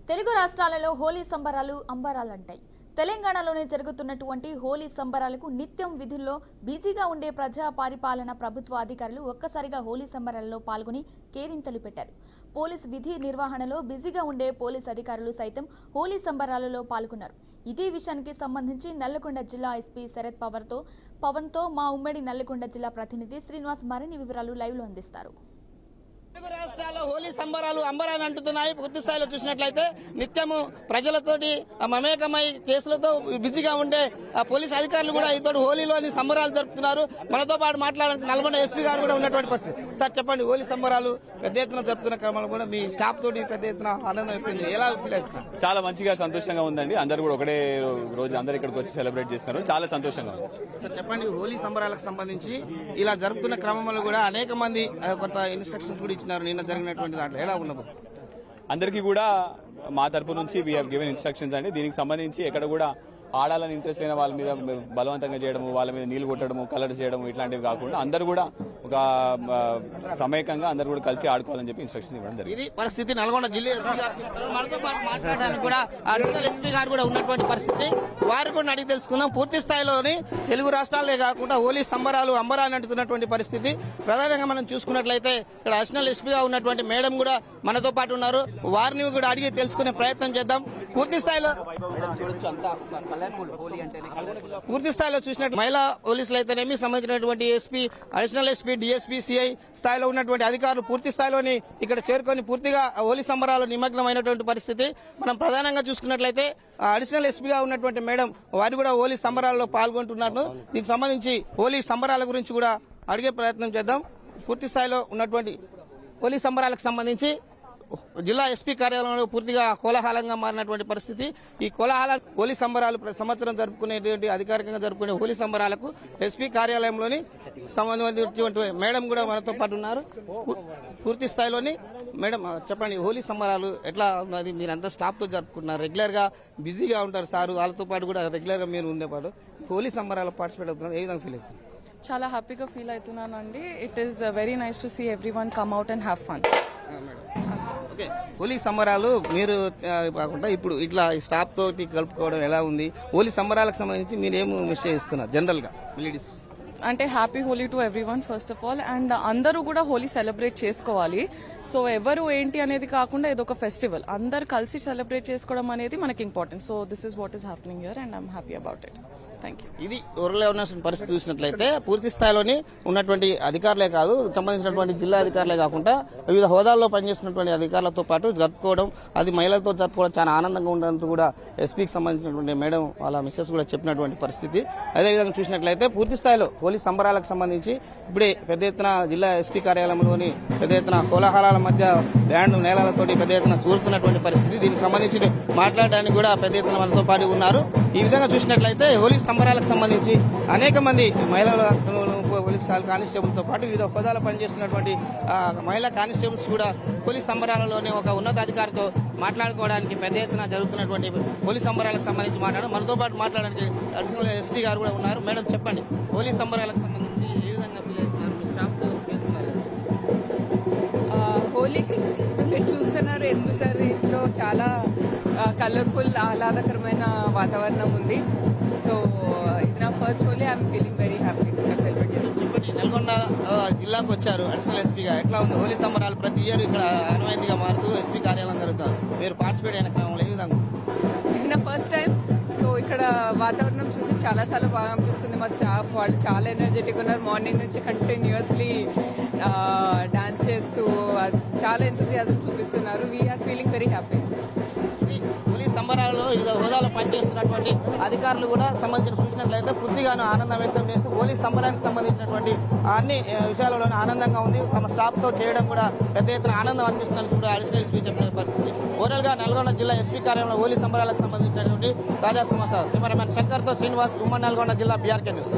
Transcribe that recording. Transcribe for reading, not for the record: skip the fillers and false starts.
తెలుగు రాష్ట్రాలలో హోలీ సంబరాలు అంబరాలంటాయి. తెలంగాణలోనే జరుగుతున్నటువంటి హోలీ సంబరాలకు నిత్యం విధుల్లో బిజీగా ఉండే ప్రజా పరిపాలన ప్రభుత్వ అధికారులు ఒక్కసారిగా హోలీ సంబరాలలో పాల్గొని కేరింతలు పెట్టారు. పోలీస్ విధి నిర్వహణలో బిజీగా ఉండే పోలీస్ అధికారులు సైతం హోలీ సంబరాలలో పాల్గొన్నారు. ఇదే విషయానికి సంబంధించి నల్లగొండ జిల్లా ఎస్పీ శరత్ పవన్తో మా ఉమ్మడి నల్లగొండ జిల్లా ప్రతినిధి శ్రీనివాస్ మరిన్ని వివరాలు లైవ్లో అందిస్తారు. తెలుగు రాష్ట్రాల్లో హోలీ సంబరాలు అంబరాన్ని అంటున్నాయి. పూర్తి స్థాయిలో చూసినట్లయితే నిత్యము ప్రజలతోటి మమేకమై కేసులతో బిజీగా ఉండే పోలీస్ అధికారులు కూడా ఇతడు హోలీలోని సంబరాలు జరుపుతున్నారు. మనతో పాటు మాట్లాడడానికి నల్గొండ ఎస్పీ గారు కూడా ఉన్నటువంటి పరిస్థితి. సార్ చెప్పండి, హోలీ సంబరాలు పెద్ద ఎత్తున జరుపుతున్న క్రమంలో కూడా మీ స్టాఫ్ తోటి పెద్ద ఎత్తున ఆనందం అయిపోయింది. ఎలా ఫీల్ అవుతున్నారు? చాలా మంచిగా సంతోషంగా ఉందండి. అందరూ కూడా ఒకటే రోజు అందరు ఇక్కడికి వచ్చి సెలబ్రేట్ చేస్తున్నారు. చాలా సంతోషంగా ఉంది. సార్ చెప్పండి, హోలీ సంబరాలకు సంబంధించి ఇలా జరుపుతున్న క్రమంలో కూడా అనేక మంది కొంత ఇన్స్ట్రక్షన్స్ కూడా ఇచ్చినారు. నిన్న జరిగినటువంటి దాంట్లో ఎలా ఉన్నది? అందరికీ కూడా మా తరపు నుంచి వీ హావ్ గివెన్ ఇన్స్ట్రక్షన్స్ అండి. దీనికి సంబంధించి ఎక్కడ కూడా ఆడాలని ఇంట్రెస్ట్ లేని వాళ్ళ మీద బలవంతంగా చేయడము, వాళ్ళ మీద నీళ్లు కొట్టడము, కలర్స్ చేయడము ఇట్లాంటివి కాకుండా అందరూ కూడా ఒక సమయకంగా అందరూ కూడా కలిసి ఆడుకోవాలని చెప్పి ఇన్స్ట్రక్షన్ ఇవ్వడం జరిగింది. ఇది పరిస్థితి. నల్గొండ జిల్లా ఎస్పీ గారు మనతో పాటు మాట్లాడడానికి కూడా అడిషనల్ ఎస్పీ గారు కూడా ఉన్నటువంటి పరిస్థితి. వారు కూడా అడిగి తెలుసుకుందాం. పూర్తి స్థాయిలోని తెలుగు రాష్ట్రాలే కాకుండా హోలీ సంబరాలు అంబరాన్ని అంటున్నటువంటి పరిస్థితి. ప్రధానంగా మనం చూసుకున్నట్లయితే ఇక్కడ అడిషనల్ ఎస్పీగా ఉన్నటువంటి మేడం కూడా మనతో పాటు ఉన్నారు. వారిని కూడా అడిగి తెలుసుకునే ప్రయత్నం చేద్దాం. పూర్తి స్థాయిలో చూసినట్టు మహిళా పోలీసులు అయితేనేమి సంబంధించినటువంటి SP, additional SP, DSP, CI స్థాయిలో ఉన్నటువంటి అధికారులు పూర్తి స్థాయిలోని ఇక్కడ చేరుకొని పూర్తిగా హోలీ సంబరాలు నిమగ్నమైనటువంటి పరిస్థితి. మనం ప్రధానంగా చూసుకున్నట్లయితే అడిషనల్ ఎస్పీగా ఉన్నటువంటి మేడం వారు కూడా హోలీ సంబరాల్లో పాల్గొంటున్నారు. దీనికి సంబంధించి హోలీ సంబరాల గురించి కూడా అడిగే ప్రయత్నం చేద్దాం. పూర్తి స్థాయిలో ఉన్నటువంటి హోలీ సంబరాలకు సంబంధించి జిల్లా ఎస్పీ కార్యాలయంలో పూర్తిగా కోలాహలంగా మారినటువంటి పరిస్థితి. ఈ హోలీ సంబరాలు ప్రతి సంవత్సరం జరుపుకునేటువంటి అధికారికంగా జరుపుకునే హోలీ సంబరాలకు ఎస్పీ కార్యాలయంలోని సంబంధించినటువంటి మేడం కూడా మనతో పాటు ఉన్నారు. పూర్తి స్థాయిలోని మేడం చెప్పండి, హోలీ సంబరాలు ఎట్లా ఉన్నది? మీరంతా స్టాఫ్ తో జరుపుకుంటున్నారు, రెగ్యులర్ గా బిజీగా ఉంటారు సార్, వాళ్ళతో పాటు కూడా రెగ్యులర్ గా మీరు ఉండేపాటు హోలీ సంబరాలు పార్టిసిపేట్ అవుతున్నారు. ఏ విధంగా ఫీల్ అవుతుంది? చాలా హ్యాపీగా ఫీల్ అవుతున్నానండి. It is very nice to see everyone come out and have fun. Okay, Holi సంబరాలు మీరు కాకుండా ఇప్పుడు ఇట్లా స్టాఫ్ తోటి కలుపుకోవడం ఎలా ఉంది? హోలీ సంబరాలకు సంబంధించి మీరు ఏం మెసేజ్ ఇస్తున్నారు జనరల్ గా లేడీస్? అంటే happy Holi to everyone first of all. And అందరూ కూడా హోలీ సెలబ్రేట్ చేసుకోవాలి. సో ఎవరు ఏంటి అనేది కాకుండా ఇది ఒక ఫెస్టివల్, అందరు కలిసి సెలబ్రేట్ చేసుకోవడం అనేది మనకి important. So this is what is happening here and I'm happy about it. Thank you. ఇది ఊర్లో ఉన్న పరిస్థితి చూసినట్లయితే పూర్తి స్థాయిలోని ఉన్నటువంటి అధికారులే కాదు, సంబంధించినటువంటి జిల్లా అధికారులే కాకుండా వివిధ హోదాల్లో పనిచేస్తున్నటువంటి అధికారులతో పాటు జరుపుకోవడం, అది మహిళలతో జరుపుకోవడం చాలా ఆనందంగా ఉండడంతో కూడా ఎస్పీకి సంబంధించినటువంటి మేడం వాళ్ళ మిస్సెస్ కూడా చెప్పినటువంటి పరిస్థితి. అదేవిధంగా చూసినట్లయితే పూర్తి స్థాయిలో హోలీ సంబరాలకు సంబంధించి ఇప్పుడే పెద్ద ఎత్తున జిల్లా ఎస్పీ కార్యాలయంలోని పెద్ద ఎత్తున కోలాహలాల మధ్య బ్యాండ్ నేలలతోటి పెద్ద ఎత్తున చూరుతున్నటువంటి పరిస్థితి. దీనికి సంబంధించి మాట్లాడడానికి కూడా పెద్ద ఎత్తున మనతో పాటు ఉన్నారు. ఈ విధంగా చూసినట్లయితే హోలీ సంబరాలకు సంబంధించి అనేక మంది మహిళల పోలీస్ కానిస్టేబుల్ తో పాటు వివిధ హోదాలో పనిచేస్తున్నటువంటి మహిళా కానిస్టేబుల్స్ కూడా పోలీస్ సంబరాలలోనే ఒక ఉన్నతాధికారితో మాట్లాడుకోవడానికి పెద్ద ఎత్తున జరుగుతున్నటువంటి పోలీస్ సంబరాలకు సంబంధించి మనతో పాటు మాట్లాడడానికి అడిషనల్ ఎస్పీ గారు కూడా ఉన్నారు. మేడం చెప్పండి, హోలీ సంబరాలకు సంబంధించి ఏ విధంగా ఫీల్ అవుతున్నారు? మీ స్టాఫ్ తో చేస్తున్నారు హోలీకి మీరు చూస్తున్నారు. ఎస్పీ సార్ ఇంట్లో చాలా కలర్ఫుల్ ఆహ్లాదకరమైన వాతావరణం ఉంది. సో ఇది నా first Holi. I'm feeling very happy celebrate చేస్తాను. నల్గొండ జిల్లాకు వచ్చారు అడిషనల్ ఎస్పీగా, ఎట్లా ఉంది హోలీ సంబరాలు? ప్రతి ఇయర్ ఇక్కడ అనుమతిగా మారుతూ ఎస్పీ కార్యాలయం జరుగుతుంది. మీరు పార్టిసిపేట్ అయిన క్రమంలో ఏ విధంగా? ఇది నా ఫస్ట్ టైం. సో ఇక్కడ వాతావరణం చూసి చాలా చాలా బాగా అనిపిస్తుంది. మా స్టాఫ్ వాళ్ళు చాలా ఎనర్జెటిక్ ఉన్నారు. మార్నింగ్ నుంచి కంటిన్యూస్లీ డాన్స్ చేస్తూ చాలా ఎంతజియాజం చూపిస్తున్నారు. We're feeling very happy. Holi సంబరాల్లో వివిధ హోదాలో పనిచేస్తున్నటువంటి అధికారులు కూడా సంబంధించిన చూసినట్లయితే పూర్తిగాను ఆనందం వ్యక్తం చేస్తూ హోలీ సంబరానికి సంబంధించినటువంటి అన్ని విషయాలలోనే ఆనందంగా ఉంది. తమ స్టాఫ్ తో చేయడం కూడా పెద్ద ఎత్తున ఆనందం అనిపిస్తుందని కూడా అడిషనల్ ఎస్పీ చెప్పిన పరిస్థితి. ఓవరాల్ గా నల్గొండ జిల్లా ఎస్పీ కార్యాలయంలో హోలీ సంబరాలకు సంబంధించినటువంటి తాజా సమాచారం కెమెరామెన్ శంకర్ తో శ్రీనివాస్, ఉమ్మడి నల్గొండ జిల్లా BRK న్యూస్.